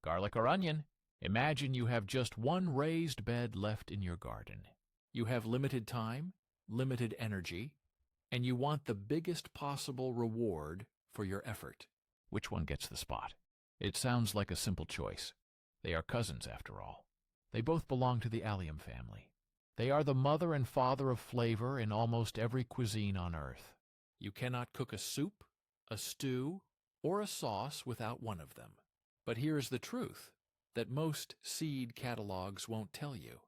Garlic or onion? Imagine you have just one raised bed left in your garden. You have limited time, limited energy, and you want the biggest possible reward for your effort. Which one gets the spot? It sounds like a simple choice. They are cousins, after all. They both belong to the allium family. They are the mother and father of flavor in almost every cuisine on earth. You cannot cook a soup, a stew, or a sauce without one of them. But here is the truth that most seed catalogs won't tell you.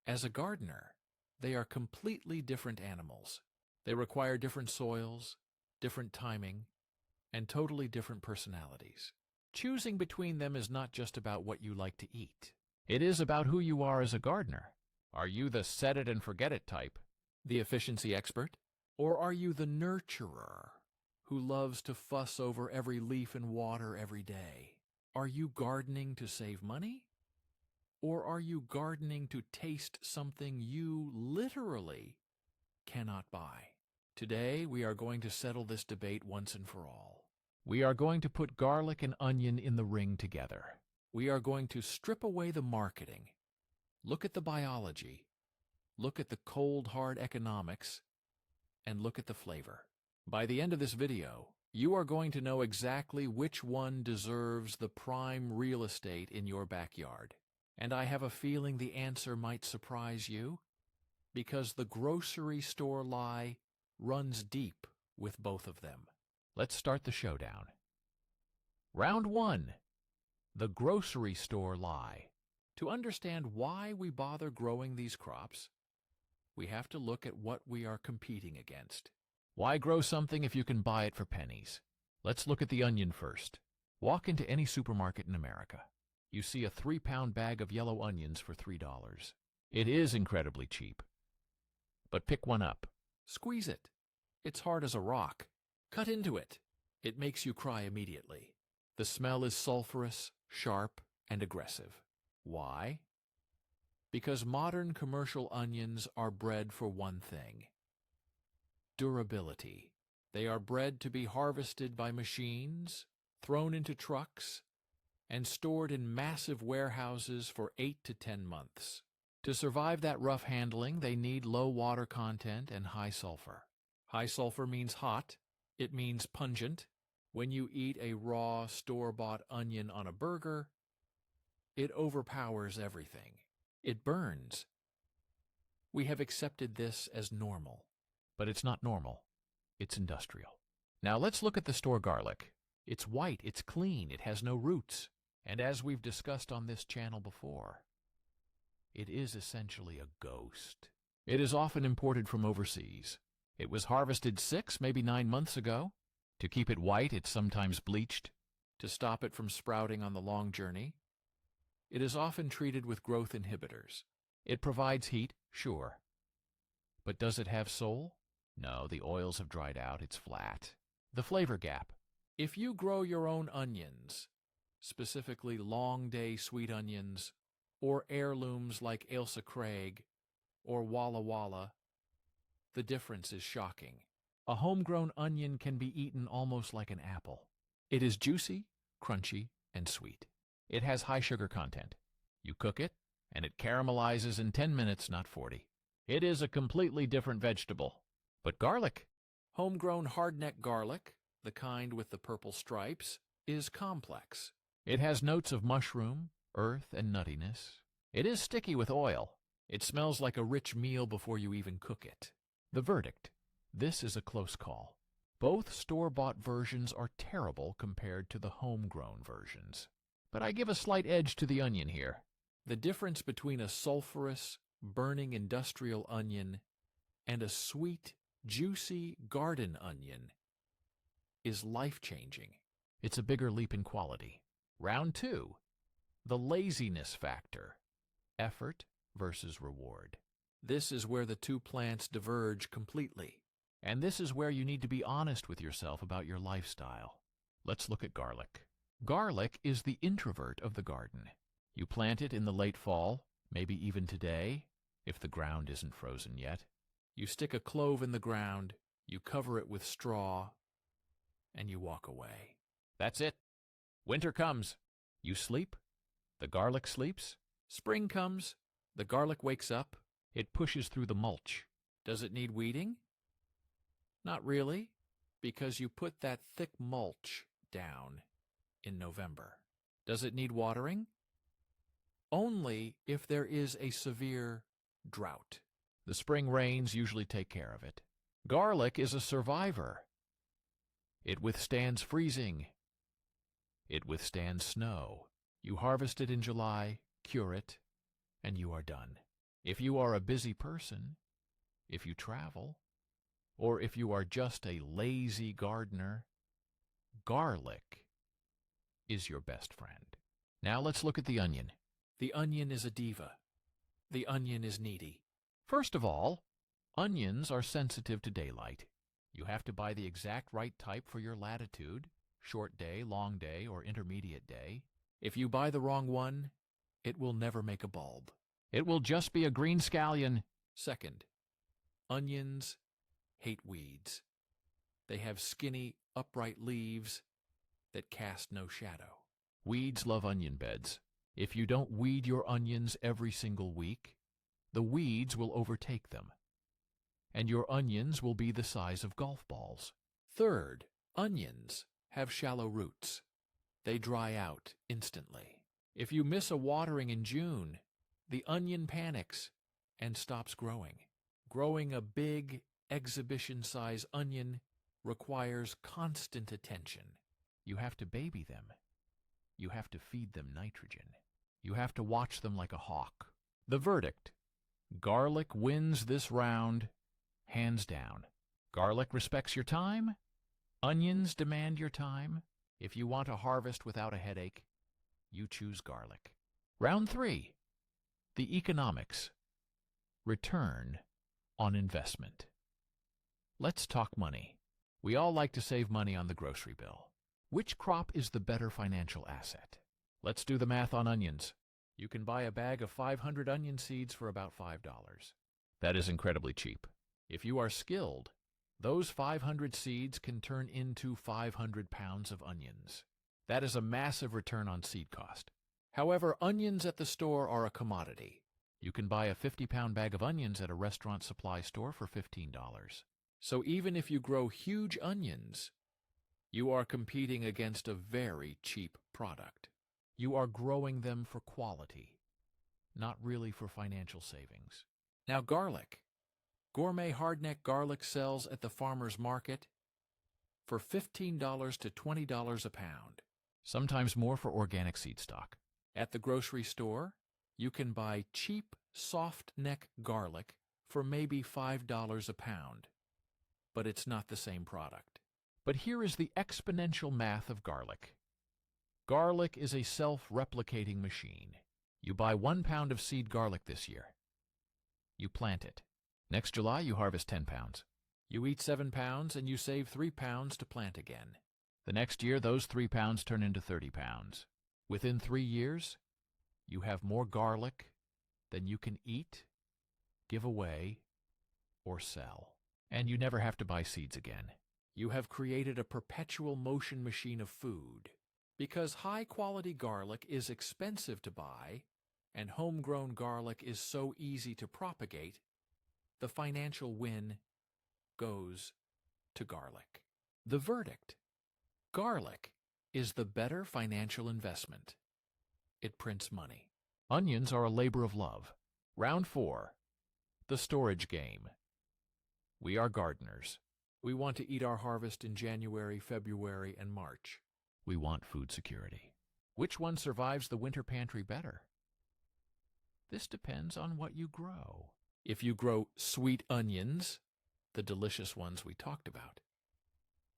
As a gardener, they are completely different animals. They require different soils, different timing, and totally different personalities. Choosing between them is not just about what you like to eat. It is about who you are as a gardener. Are you the set-it-and-forget-it type, the efficiency expert? Or are you the nurturer who loves to fuss over every leaf and water every day? Are you gardening to save money? Or are you gardening to taste something you literally cannot buy? Today, we are going to settle this debate once and for all. We are going to put garlic and onion in the ring together. We are going to strip away the marketing. Look at the biology. Look at the cold, hard economics. And look at the flavor. By the end of this video, you are going to know exactly which one deserves the prime real estate in your backyard. And I have a feeling the answer might surprise you, because the grocery store lie runs deep with both of them. Let's start the showdown. Round 1. The grocery store lie. To understand why we bother growing these crops, we have to look at what we are competing against. Why grow something if you can buy it for pennies? Let's look at the onion first. Walk into any supermarket in America. You see a 3-pound bag of yellow onions for $3. It is incredibly cheap. But pick one up. Squeeze it. It's hard as a rock. Cut into it. It makes you cry immediately. The smell is sulfurous, sharp, and aggressive. Why? Because modern commercial onions are bred for one thing: durability. They are bred to be harvested by machines, thrown into trucks, and stored in massive warehouses for 8 to 10 months. To survive that rough handling, they need low water content and high sulfur. High sulfur means hot. It means pungent. When you eat a raw, store-bought onion on a burger, it overpowers everything. It burns. We have accepted this as normal. But it's not normal. It's industrial. Now let's look at the store garlic. It's white, it's clean, it has no roots. And as we've discussed on this channel before, it is essentially a ghost. It is often imported from overseas. It was harvested 6, maybe 9 months ago. To keep it white, it's sometimes bleached. To stop it from sprouting on the long journey, it is often treated with growth inhibitors. It provides heat, sure. But does it have soul? No, the oils have dried out, it's flat. The flavor gap. If you grow your own onions, specifically long day sweet onions, or heirlooms like Ailsa Craig or Walla Walla, the difference is shocking. A homegrown onion can be eaten almost like an apple. It is juicy, crunchy, and sweet. It has high sugar content. You cook it, and it caramelizes in 10 minutes, not 40. It is a completely different vegetable. But garlic, homegrown hardneck garlic, the kind with the purple stripes, is complex. It has notes of mushroom, earth, and nuttiness. It is sticky with oil. It smells like a rich meal before you even cook it. The verdict: this is a close call. Both store-bought versions are terrible compared to the homegrown versions. But I give a slight edge to the onion here. The difference between a sulfurous, burning industrial onion and a sweet, juicy garden onion is life-changing. It's a bigger leap in quality. Round 2. The laziness factor. Effort versus reward. This is where the two plants diverge completely. And this is where you need to be honest with yourself about your lifestyle. Let's look at garlic. Garlic is the introvert of the garden. You plant it in the late fall, maybe even today, if the ground isn't frozen yet. You stick a clove in the ground, you cover it with straw, and you walk away. That's it. Winter comes. You sleep, the garlic sleeps. Spring comes, the garlic wakes up. It pushes through the mulch. Does it need weeding? Not really, because you put that thick mulch down in November. Does it need watering? Only if there is a severe drought. The spring rains usually take care of it. Garlic is a survivor. It withstands freezing. It withstands snow. You harvest it in July, cure it, and you are done. If you are a busy person, if you travel, or if you are just a lazy gardener, garlic is your best friend. Now let's look at the onion. The onion is a diva. The onion is needy. First of all, onions are sensitive to daylight. You have to buy the exact right type for your latitude, short day, long day, or intermediate day. If you buy the wrong one, it will never make a bulb. It will just be a green scallion. Second, onions hate weeds. They have skinny, upright leaves that cast no shadow. Weeds love onion beds. If you don't weed your onions every single week, the weeds will overtake them, and your onions will be the size of golf balls. Third, onions have shallow roots. They dry out instantly. If you miss a watering in June, the onion panics and stops growing. Growing a big, exhibition-size onion requires constant attention. You have to baby them. You have to feed them nitrogen. You have to watch them like a hawk. The verdict: garlic wins this round, hands down. Garlic respects your time. Onions demand your time. If you want a harvest without a headache, you choose garlic. Round 3. The economics. Return on investment. Let's talk money. We all like to save money on the grocery bill. Which crop is the better financial asset? Let's do the math on onions. You can buy a bag of 500 onion seeds for about $5. That is incredibly cheap. If you are skilled, those 500 seeds can turn into 500 pounds of onions. That is a massive return on seed cost. However, onions at the store are a commodity. You can buy a 50-pound bag of onions at a restaurant supply store for $15. So even if you grow huge onions, you are competing against a very cheap product. You are growing them for quality, not really for financial savings. Now garlic. Gourmet Hardneck Garlic sells at the farmer's market for $15 to $20 a pound, sometimes more for organic seed stock. At the grocery store, you can buy cheap, soft-neck garlic for maybe $5 a pound, but it's not the same product. But here is the exponential math of garlic. Garlic is a self-replicating machine. You buy 1 pound of seed garlic this year. You plant it. Next July, you harvest 10 pounds. You eat 7 pounds and you save 3 pounds to plant again. The next year, those 3 pounds turn into 30 pounds. Within 3 years, you have more garlic than you can eat, give away, or sell. And you never have to buy seeds again. You have created a perpetual motion machine of food. Because high-quality garlic is expensive to buy, and homegrown garlic is so easy to propagate, the financial win goes to garlic. The verdict: garlic is the better financial investment. It prints money. Onions are a labor of love. Round 4. The storage game. We are gardeners. We want to eat our harvest in January, February, and March. We want food security. Which one survives the winter pantry better? This depends on what you grow. If you grow sweet onions, the delicious ones we talked about,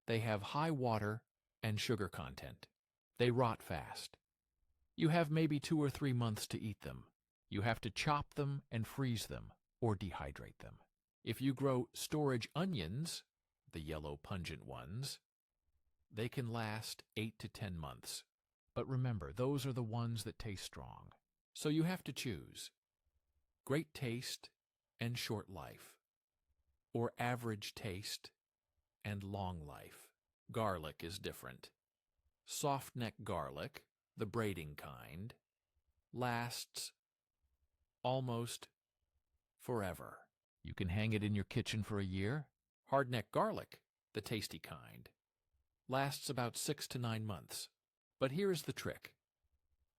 they have high water and sugar content. They rot fast. You have maybe 2 or 3 months to eat them. You have to chop them and freeze them or dehydrate them. If you grow storage onions, the yellow pungent ones, they can last 8 to 10 months. But remember, those are the ones that taste strong. So you have to choose great taste and short life, or average taste and long life. Garlic is different. Soft-neck garlic, the braiding kind, lasts almost forever. You can hang it in your kitchen for a year. Hardneck garlic, the tasty kind, lasts about 6 to 9 months. But here's the trick.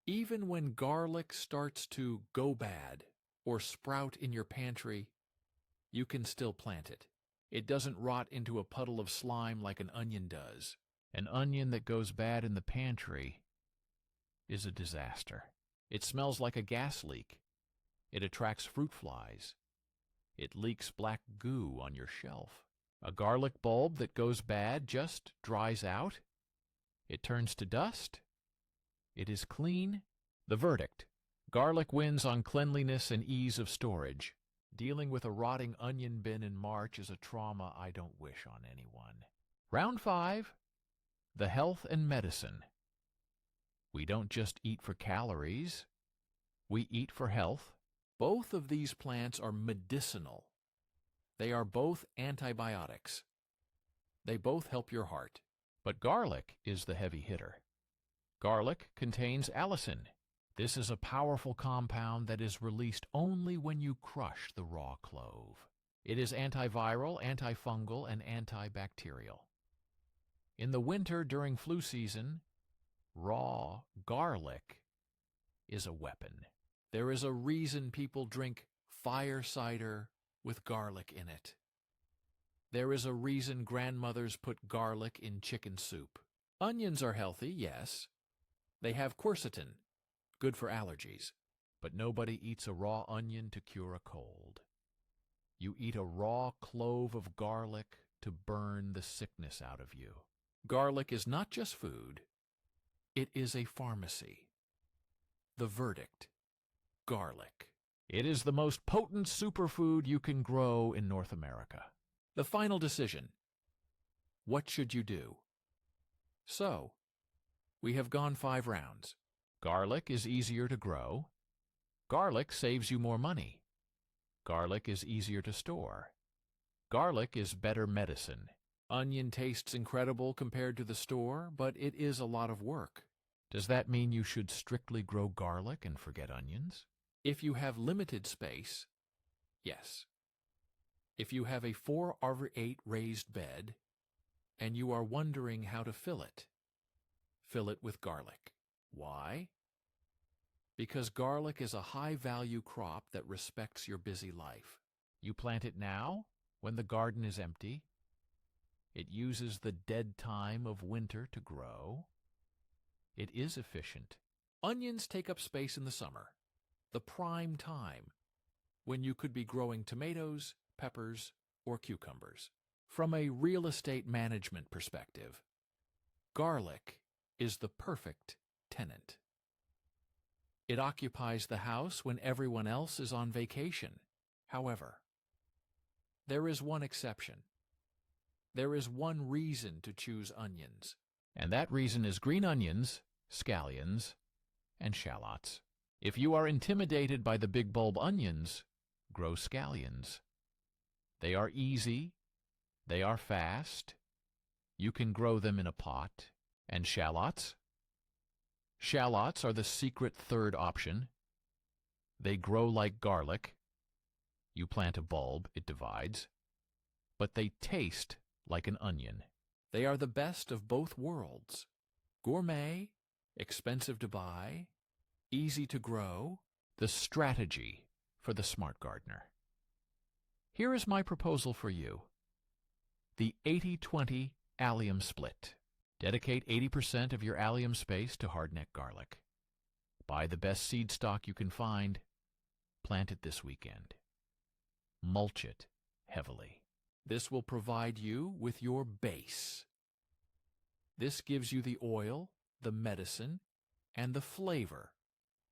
Even when garlic starts to go bad or sprout in your pantry, you can still plant it. It doesn't rot into a puddle of slime like an onion does. An onion that goes bad in the pantry is a disaster. It smells like a gas leak. It attracts fruit flies. It leaks black goo on your shelf. A garlic bulb that goes bad just dries out. It turns to dust. It is clean. The verdict: garlic wins on cleanliness and ease of storage. Dealing with a rotting onion bin in March is a trauma I don't wish on anyone. Round 5, the health and medicine. We don't just eat for calories. We eat for health. Both of these plants are medicinal. They are both antibiotics. They both help your heart. But garlic is the heavy hitter. Garlic contains allicin. This is a powerful compound that is released only when you crush the raw clove. It is antiviral, antifungal, and antibacterial. In the winter during flu season, raw garlic is a weapon. There is a reason people drink fire cider with garlic in it. There is a reason grandmothers put garlic in chicken soup. Onions are healthy, yes. They have quercetin, good for allergies. But nobody eats a raw onion to cure a cold. You eat a raw clove of garlic to burn the sickness out of you. Garlic is not just food. It is a pharmacy. The verdict: garlic. It is the most potent superfood you can grow in North America. The final decision: what should you do? So, we have gone 5 rounds. Garlic is easier to grow. Garlic saves you more money. Garlic is easier to store. Garlic is better medicine. Onion tastes incredible compared to the store, but it is a lot of work. Does that mean you should strictly grow garlic and forget onions? If you have limited space, yes. If you have a 4/8 raised bed and you are wondering how to fill it with garlic. Why? Because garlic is a high-value crop that respects your busy life. You plant it now, when the garden is empty. It uses the dead time of winter to grow. It is efficient. Onions take up space in the summer, the prime time, when you could be growing tomatoes, peppers, or cucumbers. From a real estate management perspective, garlic is the perfect tenant. It occupies the house when everyone else is on vacation. However, there is one exception. There is one reason to choose onions, and that reason is green onions, scallions, and shallots. If you are intimidated by the big bulb onions, grow scallions. They are easy, they are fast, you can grow them in a pot. And shallots? Shallots are the secret third option. They grow like garlic. You plant a bulb, it divides. But they taste like an onion. They are the best of both worlds. Gourmet, expensive to buy, easy to grow, the strategy for the smart gardener. Here is my proposal for you. The 80-20 allium split. Dedicate 80% of your allium space to hardneck garlic. Buy the best seed stock you can find. Plant it this weekend. Mulch it heavily. This will provide you with your base. This gives you the oil, the medicine, and the flavor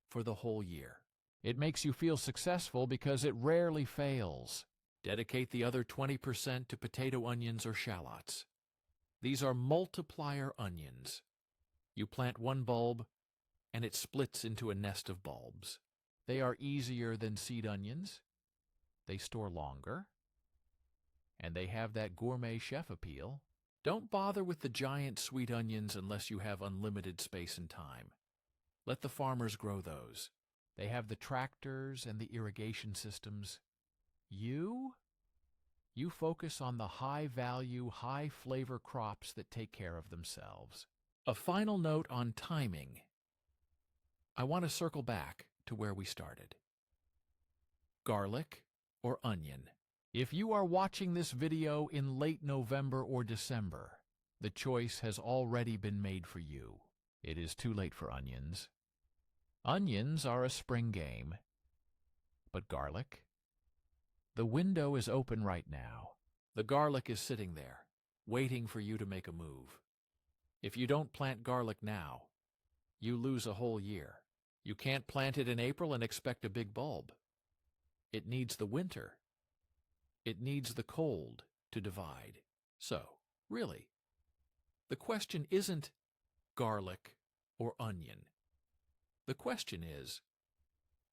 for the whole year. It makes you feel successful because it rarely fails. Dedicate the other 20% to potato onions or shallots. These are multiplier onions. You plant one bulb, and it splits into a nest of bulbs. They are easier than seed onions. They store longer. And they have that gourmet chef appeal. Don't bother with the giant sweet onions unless you have unlimited space and time. Let the farmers grow those. They have the tractors and the irrigation systems. You focus on the high-value, high-flavor crops that take care of themselves. A final note on timing. I want to circle back to where we started. Garlic or onion? If you are watching this video in late November or December, the choice has already been made for you. It is too late for onions. Onions are a spring game. But garlic? The window is open right now. The garlic is sitting there, waiting for you to make a move. If you don't plant garlic now, you lose a whole year. You can't plant it in April and expect a big bulb. It needs the winter. It needs the cold to divide. So, really, the question isn't garlic or onion. The question is,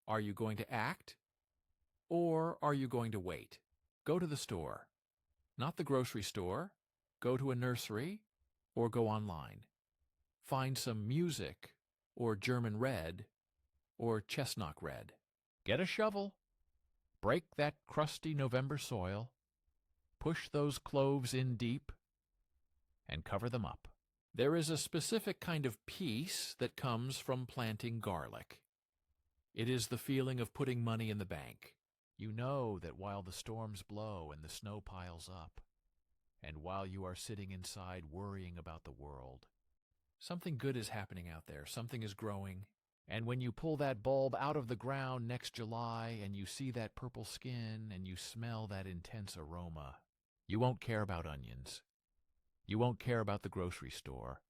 are you going to act or are you going to wait? Go to the store, not the grocery store. Go to a nursery or go online. Find some music or German red or chestnut red. Get a shovel. Break that crusty November soil. Push those cloves in deep and cover them up. There is a specific kind of peace that comes from planting garlic. It is the feeling of putting money in the bank. You know that while the storms blow and the snow piles up, and while you are sitting inside worrying about the world, something good is happening out there. Something is growing. And when you pull that bulb out of the ground next July and you see that purple skin and you smell that intense aroma, you won't care about onions. You won't care about the grocery store.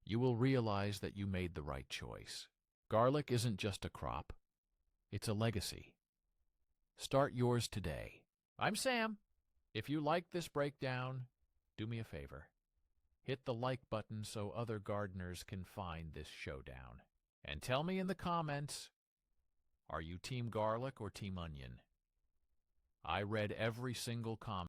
You will realize that you made the right choice. Garlic isn't just a crop. It's a legacy. Start yours today. I'm Sam. If you like this breakdown, do me a favor. Hit the like button so other gardeners can find this showdown. And tell me in the comments, are you team garlic or team onion? I read every single comment.